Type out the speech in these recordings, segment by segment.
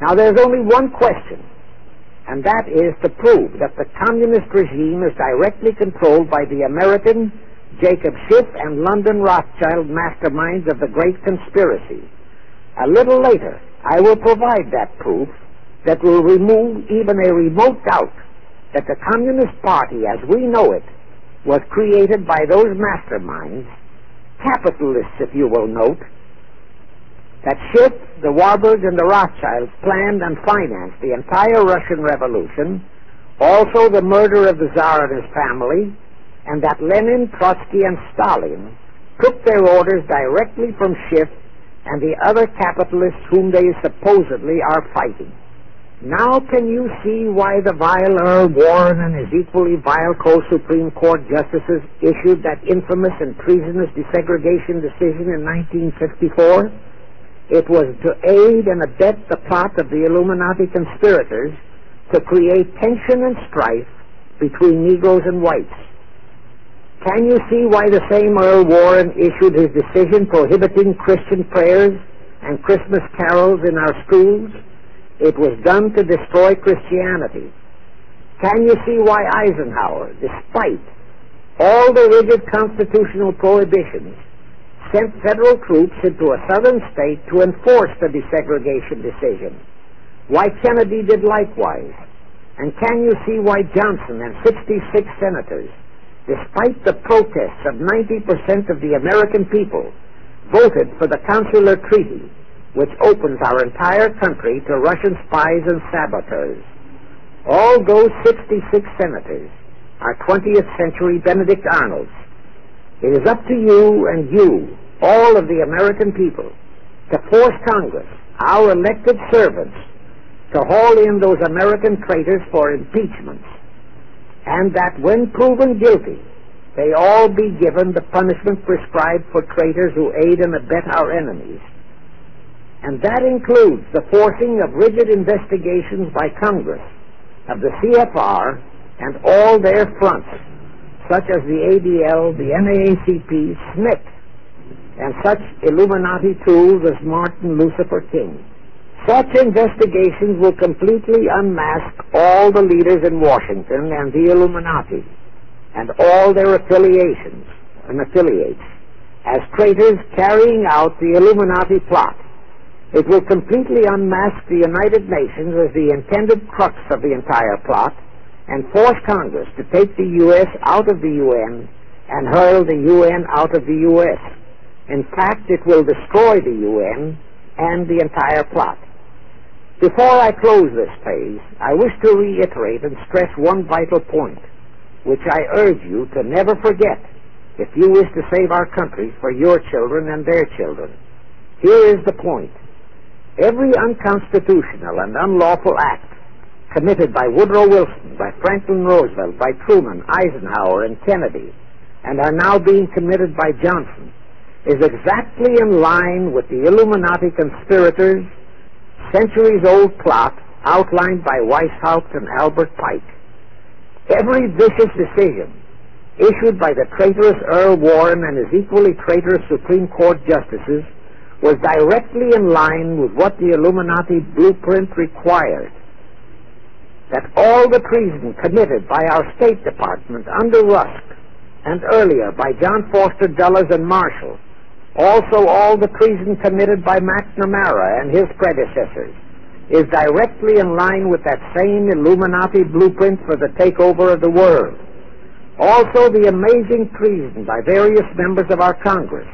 Now there's only one question, and that is to prove that the communist regime is directly controlled by the American Jacob Schiff and London Rothschild masterminds of the Great Conspiracy. A little later, I will provide that proof that will remove even a remote doubt that the Communist Party, as we know it, was created by those masterminds, capitalists, if you will note, that Schiff, the Warburg, and the Rothschilds planned and financed the entire Russian Revolution, also the murder of the Tsar and his family, and that Lenin, Trotsky, and Stalin took their orders directly from Schiff and the other capitalists whom they supposedly are fighting. Now can you see why the vile Earl Warren and his equally vile co-Supreme Court justices issued that infamous and treasonous desegregation decision in 1954? It was to aid and abet the plot of the Illuminati conspirators to create tension and strife between Negroes and whites. Can you see why the same Earl Warren issued his decision prohibiting Christian prayers and Christmas carols in our schools? It was done to destroy Christianity. Can you see why Eisenhower, despite all the rigid constitutional prohibitions, sent federal troops into a southern state to enforce the desegregation decision? Why Kennedy did likewise? And can you see why Johnson and 66 senators, despite the protests of 90% of the American people, voted for the Consular Treaty, which opens our entire country to Russian spies and saboteurs? All those 66 senators are 20th century Benedict Arnolds. It is up to you and you, all of the American people, to force Congress, our elected servants, to haul in those American traitors for impeachments, and that when proven guilty, they all be given the punishment prescribed for traitors who aid and abet our enemies. And that includes the forcing of rigid investigations by Congress of the CFR and all their fronts, such as the ADL, the NAACP, SNCC, and such Illuminati tools as Martin Lucifer King. Such investigations will completely unmask all the leaders in Washington and the Illuminati and all their affiliations and affiliates as traitors carrying out the Illuminati plot. It will completely unmask the United Nations as the intended crux of the entire plot and force Congress to take the U.S. out of the UN and hurl the UN out of the U.S. In fact, it will destroy the UN and the entire plot. Before I close this phase, I wish to reiterate and stress one vital point, which I urge you to never forget if you wish to save our country for your children and their children. Here is the point. Every unconstitutional and unlawful act committed by Woodrow Wilson, by Franklin Roosevelt, by Truman, Eisenhower, and Kennedy, and are now being committed by Johnson, is exactly in line with the Illuminati conspirators' centuries-old plot outlined by Weishaupt and Albert Pike. Every vicious decision issued by the traitorous Earl Warren and his equally traitorous Supreme Court justices was directly in line with what the Illuminati blueprint required. That all the treason committed by our State Department under Rusk and earlier by John Foster Dulles and Marshall, also all the treason committed by McNamara and his predecessors, is directly in line with that same Illuminati blueprint for the takeover of the world. Also the amazing treason by various members of our Congress,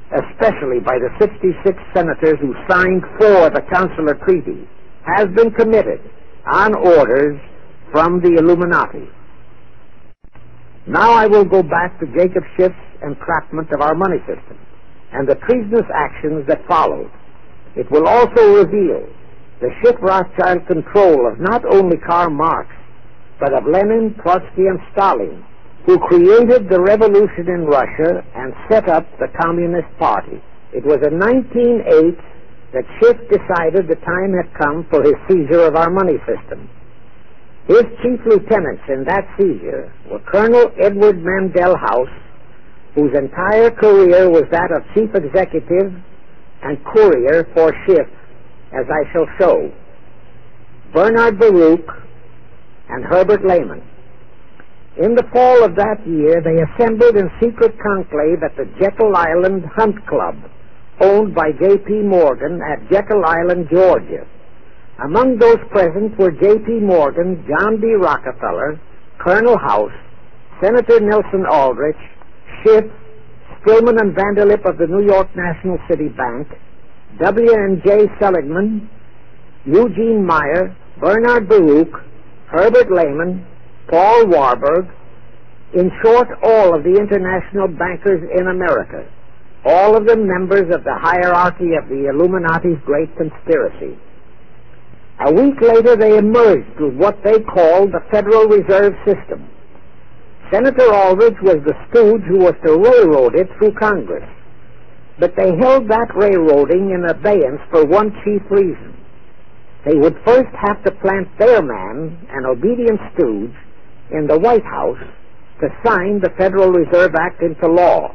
especially by the 66 senators who signed for the Consular Treaty, has been committed on orders from the Illuminati. Now I will go back to Jacob Schiff's entrapment of our money system and the treasonous actions that followed. It will also reveal the Schiff-Rothschild control of not only Karl Marx, but of Lenin, Trotsky, and Stalin, who created the revolution in Russia and set up the Communist Party. It was in 1908 that Schiff decided the time had come for his seizure of our money system. His chief lieutenants in that seizure were Colonel Edward Mandel House, whose entire career was that of chief executive and courier for Schiff, as I shall show, Bernard Baruch, and Herbert Lehman. In the fall of that year, they assembled in secret conclave at the Jekyll Island Hunt Club, owned by J.P. Morgan at Jekyll Island, Georgia. Among those present were J.P. Morgan, John D. Rockefeller, Colonel House, Senator Nelson Aldrich, Schiff, Stillman and Vanderlip of the New York National City Bank, W.N.J. Seligman, Eugene Meyer, Bernard Baruch, Herbert Lehman, Paul Warburg, in short, all of the international bankers in America, all of them members of the hierarchy of the Illuminati's great conspiracy. A week later, they emerged with what they called the Federal Reserve System. Senator Aldrich was the stooge who was to railroad it through Congress. But they held that railroading in abeyance for one chief reason. They would first have to plant their man, an obedient stooge, in the White House to sign the Federal Reserve Act into law.